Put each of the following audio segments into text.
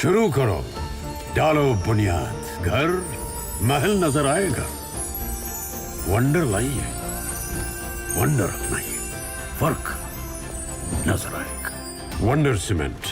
शुरू करो, डालो बुनियाद, घर महल नजर आएगा। वंडर लाइए, वंडर अपनाइए, फर्क नजर आएगा। वंडर सीमेंट,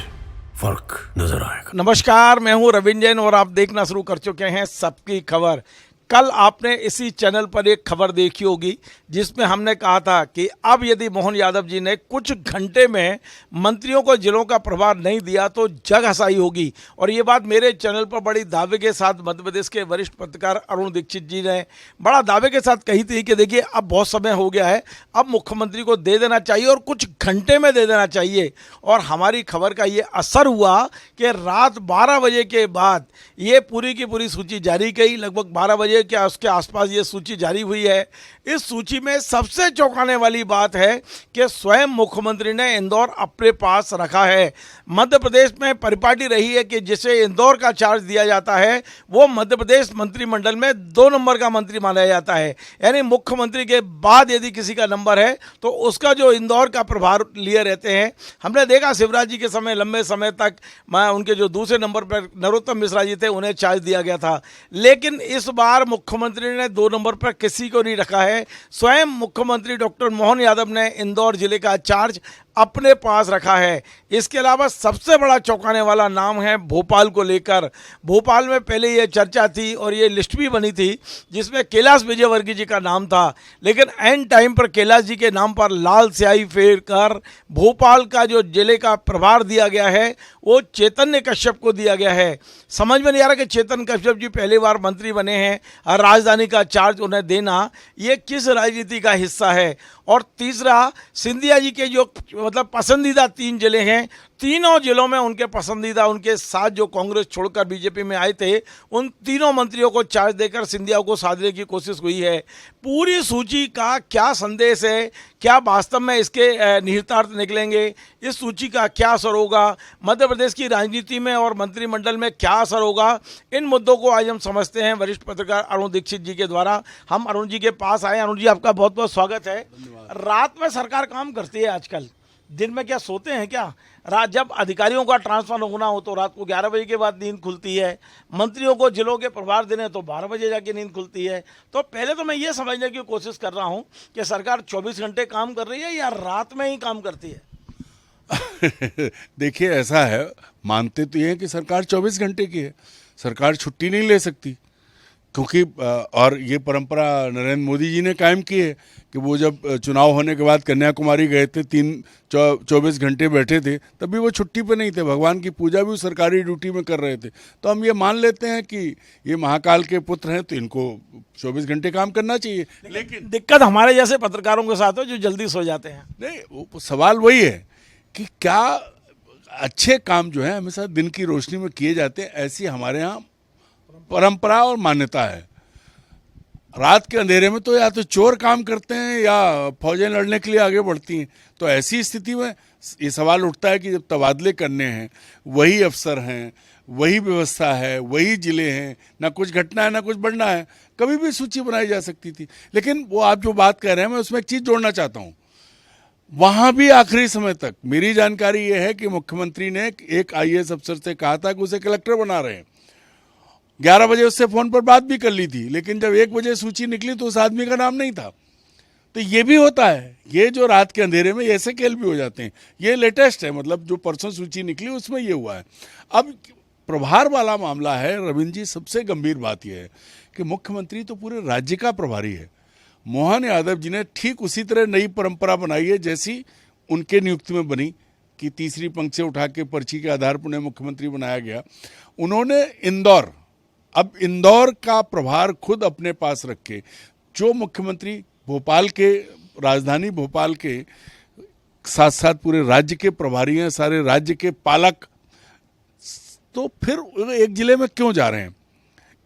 फर्क नजर आएगा। नमस्कार, मैं हूं रविंद्र जैन और आप देखना शुरू कर चुके हैं सबकी खबर। कल आपने इसी चैनल पर एक खबर देखी होगी जिसमें हमने कहा था कि अब यदि मोहन यादव जी ने कुछ घंटे में मंत्रियों को जिलों का प्रभार नहीं दिया तो जग हसाई होगी। और ये बात मेरे चैनल पर बड़ी दावे के साथ मध्य प्रदेश के वरिष्ठ पत्रकार अरुण दीक्षित जी ने बड़ा दावे के साथ कही थी कि देखिए अब बहुत समय हो गया है, अब मुख्यमंत्री को दे देना चाहिए और कुछ घंटे में दे देना चाहिए। और हमारी खबर का ये असर हुआ कि रात 12 बजे के बाद ये पूरी की पूरी सूची जारी की। लगभग 12 बजे क्या उसके आसपास ये सूची जारी हुई है। इस सूची में सबसे चौंकाने वाली बात है कि स्वयं मुख्यमंत्री ने इंदौर अपने पास रखा है। मध्य प्रदेश में परिपाटी रही है कि जिसे इंदौर का चार्ज दिया जाता है वो मध्य प्रदेश मंत्रिमंडल में 2 नंबर का मंत्री माना जाता है। यानी मुख्यमंत्री के बाद यदि किसी का नंबर है तो उसका जो इंदौर का प्रभार लिए रहते हैं। हमने देखा शिवराज जी के समय लंबे समय तक उनके जो दूसरे नंबर पर नरोत्तम मिश्रा जी थे उन्हें चार्ज दिया गया था, लेकिन इस बार मुख्यमंत्री ने 2 नंबर पर किसी को नहीं रखा है। स्वयं मुख्यमंत्री डॉक्टर मोहन यादव ने इंदौर जिले का चार्ज अपने पास रखा है। इसके अलावा सबसे बड़ा चौंकाने वाला नाम है भोपाल को लेकर। भोपाल में पहले ये चर्चा थी और ये लिस्ट भी बनी थी जिसमें कैलाश विजयवर्गीय जी का नाम था, लेकिन एंड टाइम पर कैलाश जी के नाम पर लाल स्याही फेर कर भोपाल का जो जिले का प्रभार दिया गया है वो चेतन्य कश्यप को दिया गया है। समझ में नहीं आ रहा कि चेतन कश्यप जी पहली बार मंत्री बने हैं और राजधानी का चार्ज उन्हें देना ये किस राजनीति का हिस्सा है। और तीसरा, सिंधिया जी के जो मतलब पसंदीदा 3 जिले हैं, तीनों जिलों में उनके पसंदीदा उनके साथ जो कांग्रेस छोड़कर बीजेपी में आए थे उन तीनों मंत्रियों को चार्ज देकर सिंधिया को साधने की कोशिश हुई है। पूरी सूची का क्या संदेश है, क्या वास्तव में इसके निहितार्थ निकलेंगे, इस सूची का क्या असर होगा, मध्य प्रदेश की राजनीति में और मंत्रिमंडल में क्या असर होगा, इन मुद्दों को आज हम समझते हैं वरिष्ठ पत्रकार अरुण दीक्षित जी के द्वारा। हम अरुण जी के पास आए। अरुण जी, आपका बहुत बहुत स्वागत है। रात में सरकार काम करती है आजकल, दिन में क्या सोते हैं क्या? रात जब अधिकारियों का ट्रांसफर होना हो तो रात को 11 बजे के बाद नींद खुलती है, मंत्रियों को जिलों के प्रभार देने तो 12 बजे जाके नींद खुलती है। तो पहले तो मैं ये समझने की कोशिश कर रहा हूँ कि सरकार 24 घंटे काम कर रही है या रात में ही काम करती है? देखिए, ऐसा है, मानते तो ये हैं कि सरकार 24 घंटे की है, सरकार छुट्टी नहीं ले सकती, क्योंकि और ये परंपरा नरेंद्र मोदी जी ने कायम की है कि वो जब चुनाव होने के बाद कन्याकुमारी गए थे, 24 घंटे बैठे थे, तभी वो छुट्टी पे नहीं थे, भगवान की पूजा भी सरकारी ड्यूटी में कर रहे थे। तो हम ये मान लेते हैं कि ये महाकाल के पुत्र हैं तो इनको 24 घंटे काम करना चाहिए। लेकिन दिक्कत हमारे जैसे पत्रकारों के साथ हो जो जल्दी सो जाते हैं। नहीं, वो सवाल वही है कि क्या अच्छे काम जो है हमेशा दिन की रोशनी में किए जाते हैं, ऐसी हमारे यहाँ परंपरा और मान्यता है। रात के अंधेरे में तो या तो चोर काम करते हैं या फौजें लड़ने के लिए आगे बढ़ती हैं। तो ऐसी स्थिति में ये सवाल उठता है कि जब तबादले करने हैं, वही अफसर हैं, वही व्यवस्था है, वही जिले हैं, ना कुछ घटना है ना कुछ बढ़ना है, कभी भी सूची बनाई जा सकती थी। लेकिन वो आप जो बात कह रहे हैं मैं उसमें एक चीज़ जोड़ना चाहता हूँ। वहाँ भी आखिरी समय तक मेरी जानकारी ये है कि मुख्यमंत्री ने एक IAS अफसर से कहा था कि उसे कलेक्टर बना रहे हैं। 11 बजे उससे फ़ोन पर बात भी कर ली थी, लेकिन जब 1 बजे सूची निकली तो उस आदमी का नाम नहीं था। तो ये भी होता है, ये जो रात के अंधेरे में ऐसे खेल भी हो जाते हैं। ये लेटेस्ट है, मतलब जो परसों सूची निकली उसमें ये हुआ है। अब प्रभार वाला मामला है रविंद्र जी, सबसे गंभीर बात यह है कि मुख्यमंत्री तो पूरे राज्य का प्रभारी है। मोहन यादव जी ने ठीक उसी तरह नई परंपरा बनाई है जैसी उनके नियुक्ति में बनी कि तीसरी पंक्ति से उठा के पर्ची के आधार पर उन्हें मुख्यमंत्री बनाया गया। उन्होंने अब इंदौर का प्रभार खुद अपने पास रखे। जो मुख्यमंत्री भोपाल के, राजधानी भोपाल के साथ साथ पूरे राज्य के प्रभारी हैं, सारे राज्य के पालक, तो फिर एक जिले में क्यों जा रहे हैं?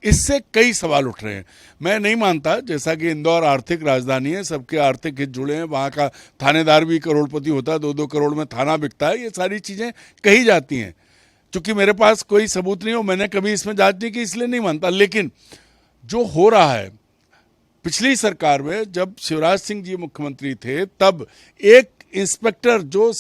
इससे कई सवाल उठ रहे हैं। मैं नहीं मानता, जैसा कि इंदौर आर्थिक राजधानी है, सबके आर्थिक हित जुड़े हैं, वहाँ का थानेदार भी करोड़पति होता है, 2-2 करोड़ में थाना बिकता है, ये सारी चीज़ें कही जाती हैं। चूँकि मेरे पास कोई सबूत नहीं हो, मैंने कभी इसमें जांच नहीं की, इसलिए नहीं मानता। लेकिन जो हो रहा है, पिछली सरकार में जब शिवराज सिंह जी मुख्यमंत्री थे तब एक इंस्पेक्टर जो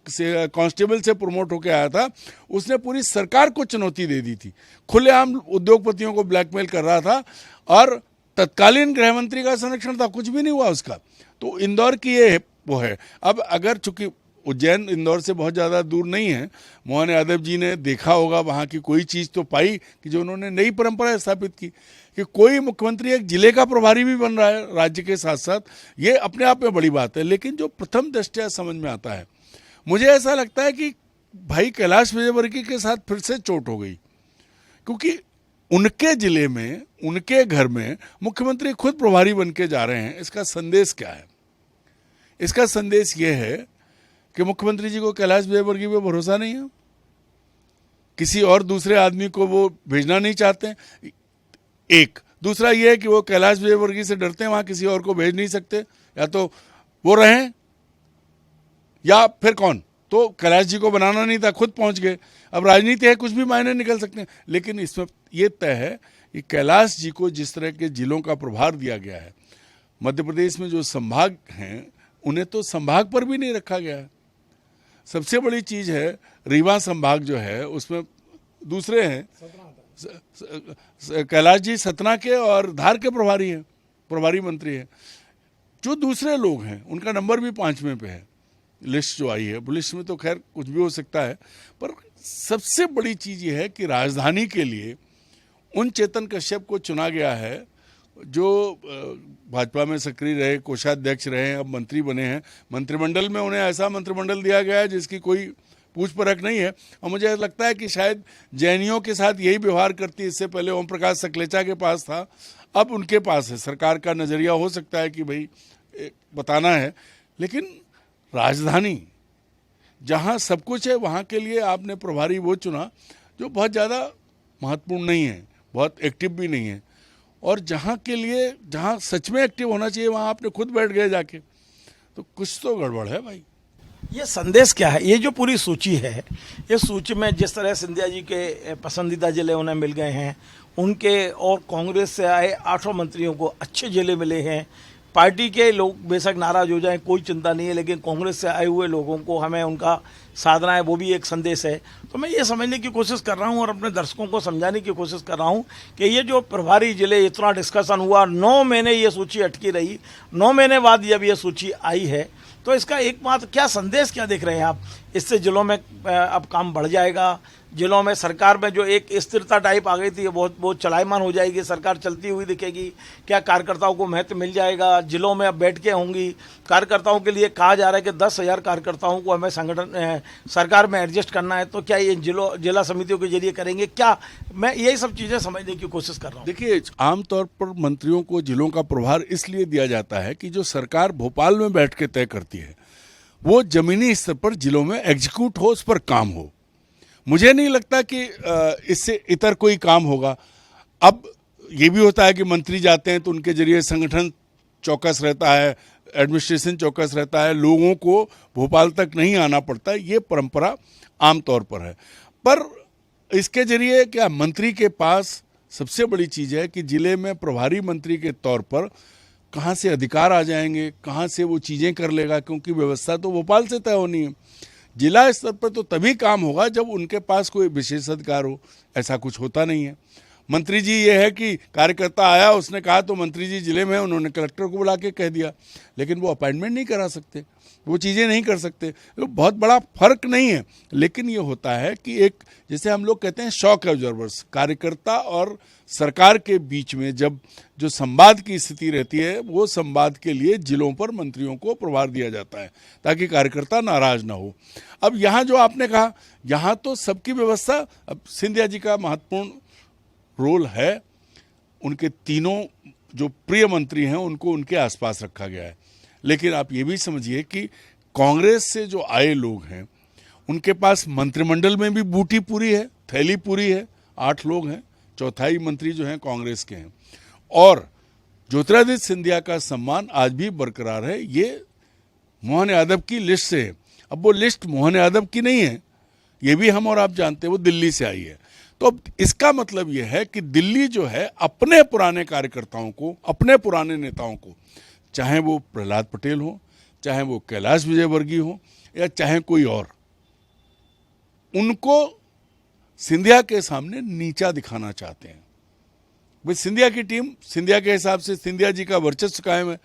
कांस्टेबल से प्रमोट होकर आया था, उसने पूरी सरकार को चुनौती दे दी थी, खुलेआम उद्योगपतियों को ब्लैकमेल कर रहा था और तत्कालीन गृह मंत्री का संरक्षण था, कुछ भी नहीं हुआ उसका। तो इंदौर की ये वो है। अब अगर चूंकि उज्जैन इंदौर से बहुत ज़्यादा दूर नहीं है, मोहन यादव जी ने देखा होगा वहाँ की कोई चीज़ तो पाई कि जो उन्होंने नई परंपरा स्थापित की कि कोई मुख्यमंत्री एक जिले का प्रभारी भी बन रहा है राज्य के साथ साथ, ये अपने आप में बड़ी बात है। लेकिन जो प्रथम दृष्टया समझ में आता है, मुझे ऐसा लगता है कि भाई कैलाश विजयवर्गीय के साथ फिर से चोट हो गई, क्योंकि उनके जिले में, उनके घर में मुख्यमंत्री खुद प्रभारी बन के जा रहे हैं। इसका संदेश क्या है? इसका संदेश ये है कि मुख्यमंत्री जी को कैलाश विजयवर्गीय पे भरोसा नहीं है, किसी और दूसरे आदमी को वो भेजना नहीं चाहते हैं। एक दूसरा ये है कि वो कैलाश विजयवर्गीय से डरते हैं, वहाँ किसी और को भेज नहीं सकते, या तो वो रहें या फिर कौन। तो कैलाश जी को बनाना नहीं था, खुद पहुंच गए। अब राजनीति है, कुछ भी मायने निकल सकते हैं, लेकिन इसमें ये तय है कि कैलाश जी को जिस तरह के जिलों का प्रभार दिया गया है, मध्य प्रदेश में जो संभाग हैं उन्हें तो संभाग पर भी नहीं रखा गया है। सबसे बड़ी चीज़ है रीवा संभाग जो है उसमें दूसरे हैं, कैलाश जी सतना के और धार के प्रभारी हैं, प्रभारी मंत्री हैं। जो दूसरे लोग हैं उनका नंबर भी 5वें पे है, लिस्ट जो आई है। लिस्ट में तो खैर कुछ भी हो सकता है, पर सबसे बड़ी चीज़ ये है कि राजधानी के लिए उन चेतन कश्यप को चुना गया है जो भाजपा में सक्रिय रहे, कोषाध्यक्ष रहे, अब मंत्री बने हैं। मंत्रिमंडल में उन्हें ऐसा मंत्रिमंडल दिया गया है जिसकी कोई पूछ परख नहीं है। और मुझे लगता है कि शायद जैनियों के साथ यही व्यवहार करती। इससे पहले ओम प्रकाश सकलेचा के पास था, अब उनके पास है। सरकार का नज़रिया हो सकता है कि भाई बताना है, लेकिन राजधानी जहाँ सब कुछ है वहाँ के लिए आपने प्रभारी वो चुना जो बहुत ज़्यादा महत्वपूर्ण नहीं है, बहुत एक्टिव भी नहीं है, और जहाँ के लिए जहाँ सच में एक्टिव होना चाहिए वहाँ आपने खुद बैठ गए जाके। तो कुछ तो गड़बड़ है भाई। ये संदेश क्या है? ये जो पूरी सूची है, ये सूची में जिस तरह सिंधिया जी के पसंदीदा जिले उन्हें मिल गए हैं, उनके और कांग्रेस से आए 8 मंत्रियों को अच्छे जिले मिले हैं। पार्टी के लोग बेशक नाराज हो जाएं, कोई चिंता नहीं है, लेकिन कांग्रेस से आए हुए लोगों को हमें उनका साधना है, वो भी एक संदेश है। तो मैं ये समझने की कोशिश कर रहा हूँ और अपने दर्शकों को समझाने की कोशिश कर रहा हूँ कि ये जो प्रभारी जिले, इतना डिस्कशन हुआ, 9 महीने ये सूची अटकी रही, 9 महीने बाद जब ये सूची आई है, तो इसका एकमात्र क्या संदेश क्या देख रहे हैं आप? इससे जिलों में अब काम बढ़ जाएगा, जिलों में सरकार में जो एक स्थिरता टाइप आ गई थी वो बहुत चलायमान हो जाएगी, सरकार चलती हुई दिखेगी, क्या कार्यकर्ताओं को महत्व मिल जाएगा? जिलों में अब बैठकें होंगी, कार्यकर्ताओं के लिए कहा जा रहा है कि 10,000 कार्यकर्ताओं को हमें संगठन सरकार में एडजस्ट करना है, तो क्या ये जिला समितियों के जरिए करेंगे क्या? मैं यही सब चीज़ें समझने की कोशिश कर रहा हूँ। देखिए, आमतौर पर मंत्रियों को जिलों का प्रभार इसलिए दिया जाता है कि जो सरकार भोपाल में बैठ के तय करती है वो जमीनी स्तर पर जिलों में एग्जीक्यूट हो, उस पर काम हो। मुझे नहीं लगता कि इससे इतर कोई काम होगा। अब ये भी होता है कि मंत्री जाते हैं तो उनके जरिए संगठन चौकस रहता है, एडमिनिस्ट्रेशन चौकस रहता है, लोगों को भोपाल तक नहीं आना पड़ता है, ये परंपरा आमतौर पर है। पर इसके जरिए क्या मंत्री के पास सबसे बड़ी चीज़ है कि जिले में प्रभारी मंत्री के तौर पर कहाँ से अधिकार आ जाएंगे, कहाँ से वो चीज़ें कर लेगा, क्योंकि व्यवस्था तो भोपाल से तय होनी है। जिला स्तर पर तो तभी काम होगा जब उनके पास कोई विशेष अधिकार हो, ऐसा कुछ होता नहीं है। मंत्री जी ये है कि कार्यकर्ता आया, उसने कहा तो मंत्री जी जिले में, उन्होंने कलेक्टर को बुला के कह दिया, लेकिन वो अपॉइंटमेंट नहीं करा सकते, वो चीज़ें नहीं कर सकते। तो बहुत बड़ा फर्क नहीं है, लेकिन ये होता है कि एक जैसे हम लोग कहते हैं शॉक ऑब्जर्वर्स, कार्यकर्ता और सरकार के बीच में जब जो संवाद की स्थिति रहती है, वो संवाद के लिए जिलों पर मंत्रियों को प्रभार दिया जाता है ताकि कार्यकर्ता नाराज ना हो। अब यहाँ जो आपने कहा, यहाँ तो सबकी व्यवस्था, अब सिंधिया जी का महत्वपूर्ण रोल है, उनके तीनों जो प्रिय मंत्री हैं उनको उनके आसपास रखा गया है। लेकिन आप ये भी समझिए कि कांग्रेस से जो आए लोग हैं उनके पास मंत्रिमंडल में भी बूटी पूरी है, थैली पूरी है, 8 लोग हैं, चौथाई मंत्री जो हैं कांग्रेस के हैं, और ज्योतिरादित्य सिंधिया का सम्मान आज भी बरकरार है। ये मोहन यादव की लिस्ट से है। अब वो लिस्ट मोहन यादव की नहीं है, ये भी हम और आप जानते हैं, वो दिल्ली से आई है। तो अब इसका मतलब ये है कि दिल्ली जो है अपने पुराने कार्यकर्ताओं को, अपने पुराने नेताओं को, चाहे वो प्रहलाद पटेल हो, चाहे वो कैलाश विजयवर्गीय हो, या चाहे कोई और, उनको सिंधिया के सामने नीचा दिखाना चाहते हैं। भाई सिंधिया की टीम, सिंधिया के हिसाब से सिंधिया जी का वर्चस्व कायम है,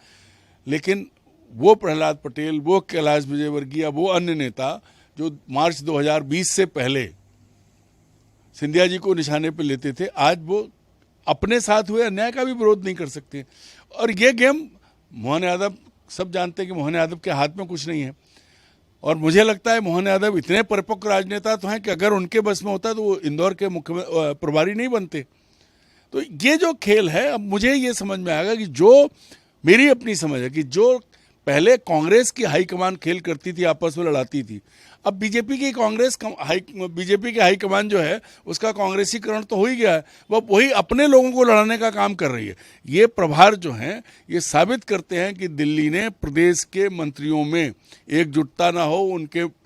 लेकिन वो प्रहलाद पटेल, वो कैलाश विजयवर्गीय, वो अन्य नेता जो मार्च 2020 से पहले सिंधिया जी को निशाने पर लेते थे, आज वो अपने साथ हुए अन्याय का भी विरोध नहीं कर सकते। और ये गेम मोहन यादव, सब जानते हैं कि मोहन यादव के हाथ में कुछ नहीं है, और मुझे लगता है मोहन यादव इतने परिपक्व राजनेता तो हैं कि अगर उनके बस में होता तो वो इंदौर के मुख्य प्रभारी नहीं बनते। तो ये जो खेल है, अब मुझे ये समझ में आएगा कि जो मेरी अपनी समझ है कि जो पहले कांग्रेस की हाईकमान खेल करती थी, आपस में लड़ाती थी, अब बीजेपी की बीजेपी की हाईकमान जो है उसका कांग्रेसीकरण तो हो ही गया है, वह वही अपने लोगों को लड़ाने का काम कर रही है। ये प्रभार जो हैं ये साबित करते हैं कि दिल्ली ने प्रदेश के मंत्रियों में एकजुटता ना हो,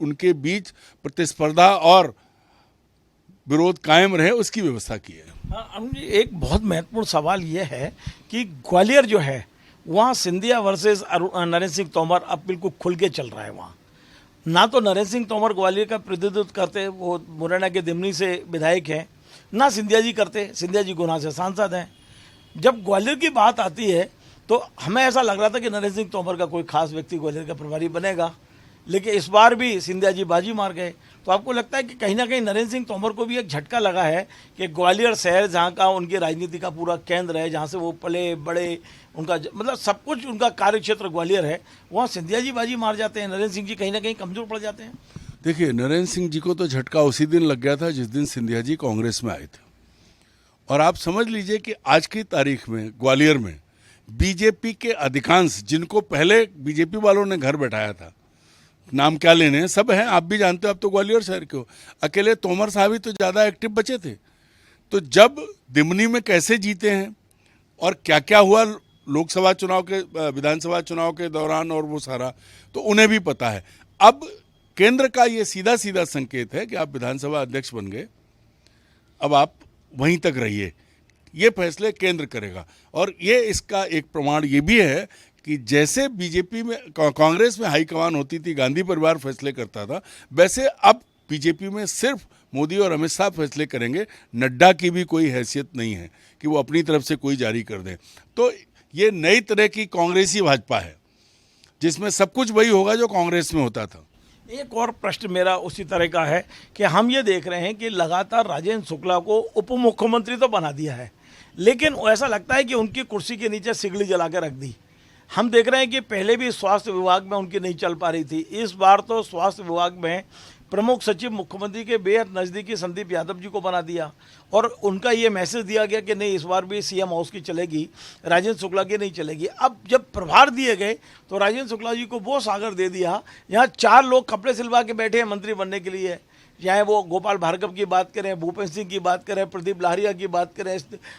उनके बीच प्रतिस्पर्धा और विरोध कायम रहे, उसकी व्यवस्था की है। हाँ, अरुण जी, एक बहुत महत्वपूर्ण सवाल ये है कि ग्वालियर जो है वहाँ सिंधिया वर्सेस नरेंद्र सिंह तोमर अब बिल्कुल खुल के चल रहा है। वहाँ ना तो नरेंद्र सिंह तोमर ग्वालियर का प्रतिनिधित्व करते, वो मुरैना के दिमनी से विधायक हैं, ना सिंधिया जी करते, सिंधिया जी गुना से सांसद हैं। जब ग्वालियर की बात आती है तो हमें ऐसा लग रहा था कि नरेंद्र सिंह तोमर का कोई खास व्यक्ति ग्वालियर का प्रभारी बनेगा, लेकिन इस बार भी सिंधिया जी बाजी मार गए। तो आपको लगता है कि कहीं ना कहीं नरेंद्र सिंह तोमर को भी एक झटका लगा है कि ग्वालियर शहर जहाँ का उनकी राजनीति का पूरा केंद्र है, जहाँ से वो पले बड़े, उनका मतलब सब कुछ उनका कार्य क्षेत्र ग्वालियर है, वहाँ सिंधिया जी बाजी मार जाते हैं, नरेंद्र सिंह जी कहीं ना कहीं कमजोर पड़ जाते हैं। देखिए, नरेंद्र सिंह जी को तो झटका उसी दिन लग गया था जिस दिन सिंधिया जी कांग्रेस में आए थे। और आप समझ लीजिए कि आज की तारीख में ग्वालियर में बीजेपी के अधिकांश, जिनको पहले बीजेपी वालों ने घर बैठाया था, नाम क्या लेने हैं, सब हैं, आप भी जानते हो, आप तो ग्वालियर शहर के हो, अकेले तोमर साहब ही तो ज़्यादा एक्टिव बचे थे। तो जब दिमनी में कैसे जीते हैं और क्या क्या हुआ लोकसभा चुनाव के, विधानसभा चुनाव के दौरान, और वो सारा तो उन्हें भी पता है। अब केंद्र का ये सीधा सीधा संकेत है कि आप विधानसभा अध्यक्ष बन गए, अब आप वहीं तक रहिए, ये फैसले केंद्र करेगा। और ये इसका एक प्रमाण ये भी है कि जैसे बीजेपी में, कांग्रेस में हाईकमान होती थी, गांधी परिवार फैसले करता था, वैसे अब बीजेपी में सिर्फ मोदी और अमित शाह फैसले करेंगे। नड्डा की भी कोई हैसियत नहीं है कि वो अपनी तरफ से कोई जारी कर दें। तो ये नई तरह की कांग्रेसी भाजपा है जिसमें सब कुछ वही होगा जो कांग्रेस में होता था। एक और प्रश्न मेरा उसी तरह का है कि हम ये देख रहे हैं कि लगातार राजेंद्र शुक्ला को उप मुख्यमंत्री तो बना दिया है, लेकिन ऐसा लगता है कि उनकी कुर्सी के नीचे सिगड़ी जला के रख दी। हम देख रहे हैं कि पहले भी स्वास्थ्य विभाग में उनकी नहीं चल पा रही थी, इस बार तो स्वास्थ्य विभाग में प्रमुख सचिव मुख्यमंत्री के बेहद नज़दीकी संदीप यादव जी को बना दिया, और उनका ये मैसेज दिया गया कि नहीं, इस बार भी सीएम हाउस की चलेगी, राजेंद्र शुक्ला की नहीं चलेगी। अब जब प्रभार दिए गए तो राजेंद्र शुक्ला जी को वो सागर दे दिया, यहाँ 4 लोग कपड़े सिलवा के बैठे हैं मंत्री बनने के लिए, चाहे वो गोपाल भार्गव की बात करें, भूपेंद्र सिंह की बात करें, प्रदीप लाहरिया की बात करें,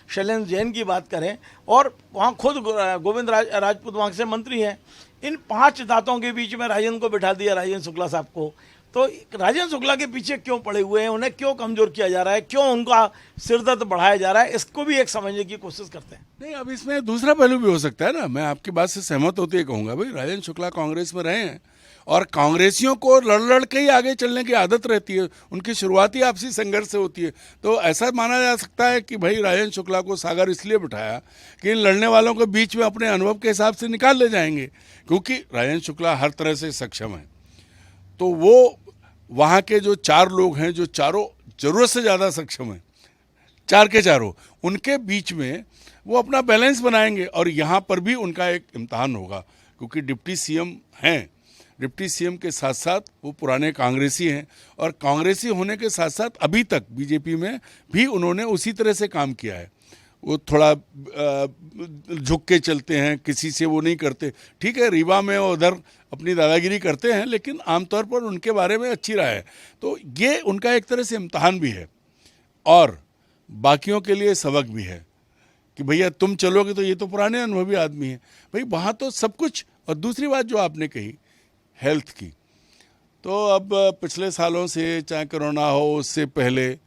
शैलेंद्र जैन की बात करें, और वहाँ खुद गोविंद राजपूत वहाँ से मंत्री हैं। इन 5 दांतों के बीच में राजेंद्र को बिठा दिया, राजेंद्र शुक्ला साहब को। तो राजेंद्र शुक्ला के पीछे क्यों पड़े हुए हैं, उन्हें क्यों कमजोर किया जा रहा है, क्यों उनका सिरदर्द बढ़ाया जा रहा है, इसको भी एक समझने की कोशिश करते हैं। नहीं, अब इसमें दूसरा पहलू भी हो सकता है ना। मैं आपकी बात से सहमत होते ही कहूँगा, भाई राजेंद्र शुक्ला कांग्रेस में रहे हैं और कांग्रेसियों को लड़ के ही आगे चलने की आदत रहती है, उनकी शुरुआती आपसी संघर्ष से होती है। तो ऐसा माना जा सकता है कि भाई राजेंद्र शुक्ला को सागर इसलिए बिठाया कि इन लड़ने वालों के बीच में अपने अनुभव के हिसाब से निकाल ले जाएंगे, क्योंकि राजेंद्र शुक्ला हर तरह से सक्षम है। तो वो वहाँ के जो 4 लोग हैं, जो चारों ज़रूरत से ज़्यादा सक्षम हैं, 4 के चारों, उनके बीच में वो अपना बैलेंस बनाएंगे। और यहाँ पर भी उनका एक इम्तहान होगा, क्योंकि डिप्टी सीएम हैं, डिप्टी सीएम के साथ साथ वो पुराने कांग्रेसी हैं, और कांग्रेसी होने के साथ साथ अभी तक बीजेपी में भी उन्होंने उसी तरह से काम किया है। वो थोड़ा झुक के चलते हैं, किसी से वो नहीं करते। ठीक है, रीवा में वो उधर अपनी दादागिरी करते हैं, लेकिन आमतौर पर उनके बारे में अच्छी राय है। तो ये उनका एक तरह से इम्तहान भी है और बाकियों के लिए सबक भी है कि भैया तुम चलोगे तो ये तो पुराने अनुभवी आदमी हैं भाई, वहाँ तो सब कुछ। और दूसरी बात जो आपने कही हेल्थ की, तो अब पिछले सालों से, चाहे कोरोना हो उससे पहले,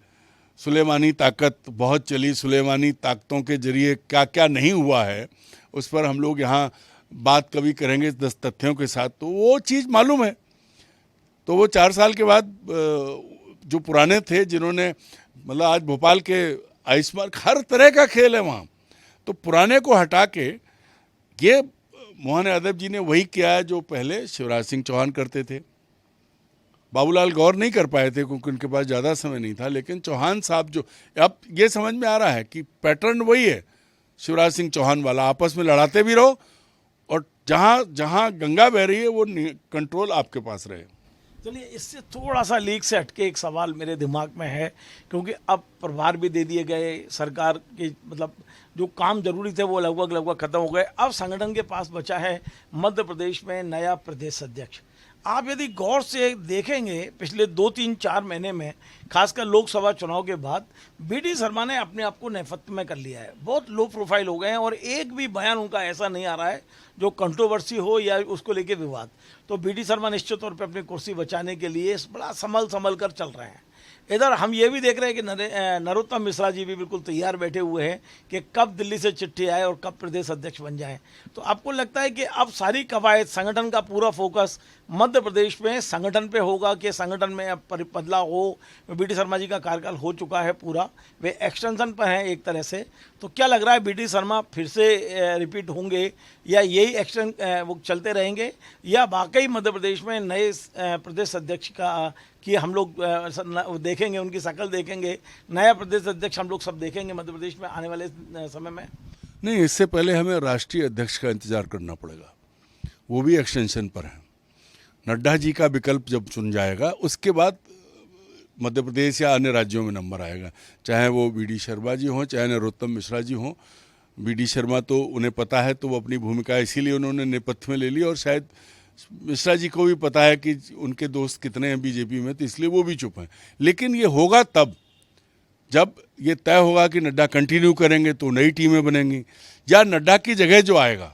सुलेमानी ताकत बहुत चली। सुलेमानी ताकतों के जरिए क्या क्या नहीं हुआ है उस पर हम लोग यहाँ बात कभी करेंगे 10 तथ्यों के साथ। तो वो चीज़ मालूम है तो वो 4 साल के बाद जो पुराने थे, जिन्होंने मतलब आज भोपाल के आयुष्मान, हर तरह का खेल है वहाँ, तो पुराने को हटा के ये मोहन यादव जी ने वही किया है जो पहले शिवराज सिंह चौहान करते थे। बाबूलाल गौर नहीं कर पाए थे क्योंकि उनके पास ज़्यादा समय नहीं था, लेकिन चौहान साहब जो, अब ये समझ में आ रहा है कि पैटर्न वही है शिवराज सिंह चौहान वाला, आपस में लड़ाते भी रहो और जहाँ जहाँ गंगा बह रही है वो कंट्रोल आपके पास रहे। चलिए, इससे थोड़ा सा लीक से हटके एक सवाल मेरे दिमाग में है, क्योंकि अब प्रभार भी दे दिए गए, सरकार के मतलब जो काम जरूरी थे वो लगभग खत्म हो गए। अब संगठन के पास बचा है मध्य प्रदेश में नया प्रदेश अध्यक्ष। आप यदि गौर से देखेंगे पिछले 2-3-4 महीने में, खासकर लोकसभा चुनाव के बाद, बीडी शर्मा ने अपने आप को नेपथ्य में कर लिया है। बहुत लो प्रोफाइल हो गए हैं और एक भी बयान उनका ऐसा नहीं आ रहा है जो कंट्रोवर्सी हो या उसको लेके विवाद। तो बीडी शर्मा निश्चित तौर पे अपनी कुर्सी बचाने के लिए बड़ा संभल कर चल रहे हैं। इधर हम ये भी देख रहे हैं कि नरोत्तम मिश्रा जी भी बिल्कुल तैयार बैठे हुए हैं कि कब दिल्ली से चिट्ठी आए और कब प्रदेश अध्यक्ष बन जाएं। तो आपको लगता है कि अब सारी कवायद, संगठन का पूरा फोकस मध्य प्रदेश में संगठन पे होगा कि संगठन में अब बदलाव हो? बीडी शर्मा जी का कार्यकाल हो चुका है पूरा, वे एक्सटेंशन पर हैं एक तरह से। तो क्या लग रहा है, बीडी शर्मा फिर से रिपीट होंगे या यही एक्शन वो चलते रहेंगे, या वाकई मध्य प्रदेश में नए प्रदेश अध्यक्ष का कि हम लोग देखेंगे, उनकी शक्ल देखेंगे, नया प्रदेश अध्यक्ष हम लोग सब देखेंगे मध्य प्रदेश में आने वाले समय में? नहीं, इससे पहले हमें राष्ट्रीय अध्यक्ष का इंतजार करना पड़ेगा, वो भी एक्सटेंशन पर है। नड्डा जी का विकल्प जब चुन जाएगा उसके बाद मध्य प्रदेश या अन्य राज्यों में नंबर आएगा, चाहे वो बीडी शर्मा जी हों चाहे नरोत्तम मिश्रा जी हों। बीडी शर्मा तो उन्हें पता है, तो वो अपनी भूमिका इसीलिए उन्होंने नेपथ्य में ले ली, और शायद मिश्रा जी को भी पता है कि उनके दोस्त कितने हैं बीजेपी में, तो इसलिए वो भी चुप हैं। लेकिन ये होगा तब जब ये तय होगा कि नड्डा कंटिन्यू करेंगे तो नई टीमें बनेंगी, या नड्डा की जगह जो आएगा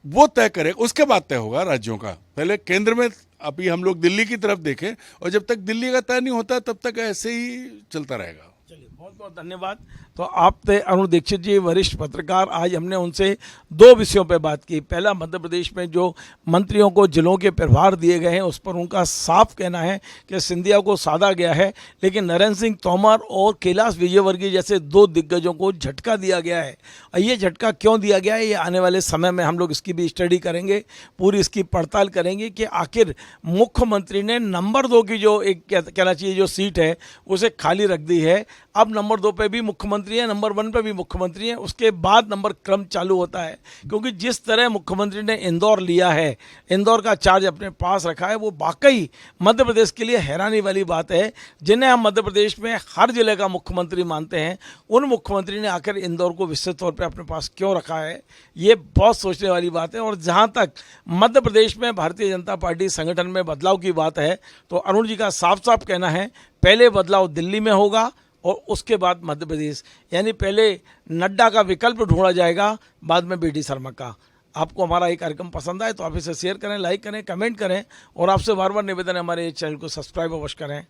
वो तय करे, उसके बाद तय होगा राज्यों का। पहले केंद्र में अभी हम लोग दिल्ली की तरफ देखें, और जब तक दिल्ली का तय नहीं होता तब तक ऐसे ही चलता रहेगा। चलिए, बहुत बहुत धन्यवाद। तो आप थे अरुण दीक्षित जी, वरिष्ठ पत्रकार। आज हमने उनसे 2 विषयों पर बात की। पहला, मध्य प्रदेश में जो मंत्रियों को जिलों के प्रभार दिए गए हैं उस पर उनका साफ कहना है कि सिंधिया को साधा गया है, लेकिन नरेंद्र सिंह तोमर और कैलाश विजयवर्गीय जैसे 2 दिग्गजों को झटका दिया गया है। और ये झटका क्यों दिया गया है, ये आने वाले समय में हम लोग इसकी भी स्टडी करेंगे, पूरी इसकी पड़ताल करेंगे कि आखिर मुख्यमंत्री ने नंबर 2 की जो एक कहना चाहिए जो सीट है उसे खाली रख दी है। अब नंबर 2 पे भी मुख्यमंत्री है, नंबर 1 पे भी मुख्यमंत्री है, उसके बाद नंबर क्रम चालू होता है। क्योंकि जिस तरह मुख्यमंत्री ने इंदौर लिया है, इंदौर का चार्ज अपने पास रखा है, वो वाकई मध्य प्रदेश के लिए हैरानी वाली बात है। जिन्हें हम मध्य प्रदेश में हर जिले का मुख्यमंत्री मानते हैं, उन मुख्यमंत्री ने आखिर इंदौर को विस्तृत तौर पर अपने पास क्यों रखा है, ये बहुत सोचने वाली बात है। और जहाँ तक मध्य प्रदेश में भारतीय जनता पार्टी संगठन में बदलाव की बात है, तो अरुण जी का साफ साफ कहना है पहले बदलाव दिल्ली में होगा और उसके बाद मध्य प्रदेश, यानी पहले नड्डा का विकल्प ढूंढा जाएगा, बाद में बीडी शर्मा का। आपको हमारा ये कार्यक्रम पसंद आए तो आप इसे शेयर करें, लाइक करें, कमेंट करें, और आपसे बार बार निवेदन है हमारे चैनल को सब्सक्राइब अवश्य करें।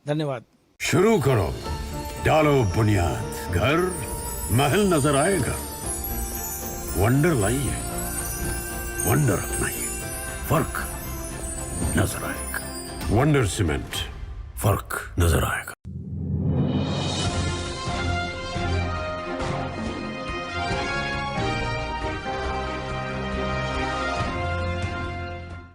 धन्यवाद। शुरू करो, डालो बुनियाद, घर महल नजर आएगा। वंडर लाइए, वंडर अपनाइए, फर्क नजर आएगा। वंडर सीमेंट, फर्क नजर आएगा।